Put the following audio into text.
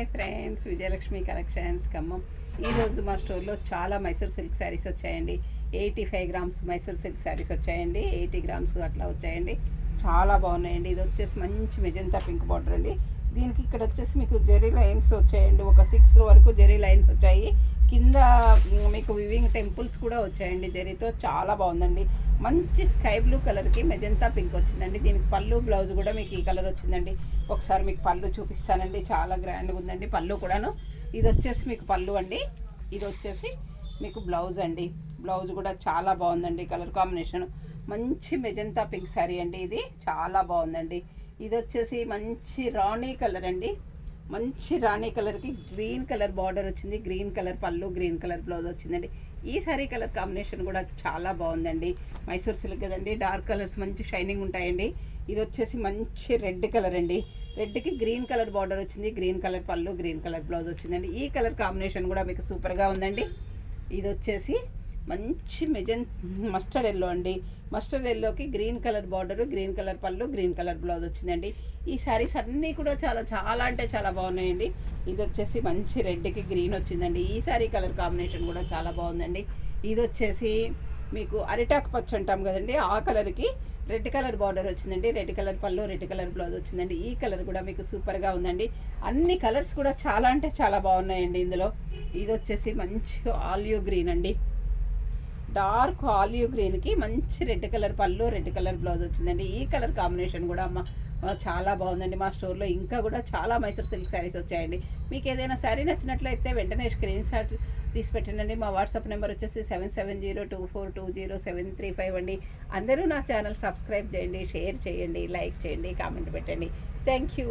Hi friends, Vijayalakshmi collections Khammam. ఈరోజు మా స్టోర్లో చాలా మైసూర్ సిల్క్ శారీస్ వచ్చాయండి. 85 గ్రామ్స్ మైసూర్ సిల్క్ శారీస్ వచ్చాయండి. 80 గ్రామ్స్ అట్లా వచ్చాయండి. చాలా బాగున్నాయండి. ఇది వచ్చేసి మంచి మెజంతా పింక్ బార్డర్ అండి. దీనికి ఇక్కడ వచ్చేసి మీకు జెరీ లైన్స్ వచ్చాయండి. ఒక 6 వరకు జెరీ లైన్స్ వచ్చాయి. కింద మీకు వివింగ్ టెంపుల్స్ కూడా వచ్చాయండి జెరీతో. చాలా బాగుందండి. మంచి స్కై బ్లూ కలర్కి మెజంతా పింక్ వచ్చిందండి. దీనికి పళ్ళు బ్లౌజ్ కూడా మీకు ఈ కలర్ వచ్చిందండి. ఒకసారి మీకు పళ్ళు చూపిస్తానండి. చాలా గ్రాండ్గా ఉందండి పళ్ళు కూడాను. ఇది వచ్చేసి మీకు పళ్ళు అండి. ఇది వచ్చేసి మీకు బ్లౌజ్ అండి. బ్లౌజ్ కూడా చాలా బాగుందండి. కలర్ కాంబినేషన్ మంచి మెజంతా పింక్ శారీ అండి. ఇది చాలా బాగుందండి. ఇది వచ్చేసి మంచి రాణి కలర్ అండి. మంచి రాణి కలర్కి గ్రీన్ కలర్ బార్డర్ వచ్చింది. గ్రీన్ కలర్ పళ్ళు, గ్రీన్ కలర్ బ్లౌజ్ వచ్చిందండి. ఈ సారీ కలర్ కాంబినేషన్ కూడా చాలా బాగుందండి. మైసూర్ సిల్క్ కదండి, డార్క్ కలర్స్ మంచి షైనింగ్ ఉంటాయండి. ఇది వచ్చేసి మంచి రెడ్ కలర్ అండి. రెడ్కి గ్రీన్ కలర్ బార్డర్ వచ్చింది. గ్రీన్ కలర్ పళ్ళు, గ్రీన్ కలర్ బ్లౌజ్ వచ్చిందండి. ఈ కలర్ కాంబినేషన్ కూడా మీకు సూపర్గా ఉందండి. ఇది వచ్చేసి మంచి మస్టర్డ్ ఎల్లో అండి. మస్టర్డ్ ఎల్లోకి green colour border, green colour పళ్ళు, గ్రీన్ కలర్ బ్లౌజ్ వచ్చిందండి. ఈ శారీస్ అన్నీ కూడా చాలా చాలా అంటే చాలా బాగున్నాయండి. ఇది వచ్చేసి మంచి రెడ్కి గ్రీన్ వచ్చిందండి. ఈ శారీ కలర్ కాంబినేషన్ కూడా చాలా బాగుందండి. ఇది వచ్చేసి మీకు అరిటాకు పచ్చ అంటాం కదండి, ఆ కలర్కి రెడ్ కలర్ బార్డర్ వచ్చిందండి. రెడ్ కలర్ పళ్ళు, రెడ్ కలర్ బ్లౌజ్ వచ్చిందండి. ఈ కలర్ కూడా మీకు సూపర్గా ఉందండి. అన్ని కలర్స్ కూడా చాలా అంటే చాలా బాగున్నాయండి ఇందులో. ఇది వచ్చేసి మంచి ఆలివ్ గ్రీన్ అండి. డార్క్ ఆలివ్ గ్రీన్కి మంచి రెడ్ కలర్ పళ్ళు, రెడ్ కలర్ బ్లౌజ్ వచ్చిందండి. ఈ కలర్ కాంబినేషన్ కూడా చాలా బాగుందండి. మా స్టోర్లో ఇంకా కూడా చాలా మైసూర్ సిల్క్ శారీస్ వచ్చాయండి. మీకు ఏదైనా శారీ నచ్చినట్లయితే వెంటనే స్క్రీన్ షాట్ తీసి పెట్టండి. మా వాట్సాప్ నెంబర్ వచ్చేసి 7702420735 అండి. అందరూ నా ఛానల్ సబ్స్క్రైబ్ చేయండి, షేర్ చేయండి, లైక్ చేయండి, కామెంట్ పెట్టండి. Thank you.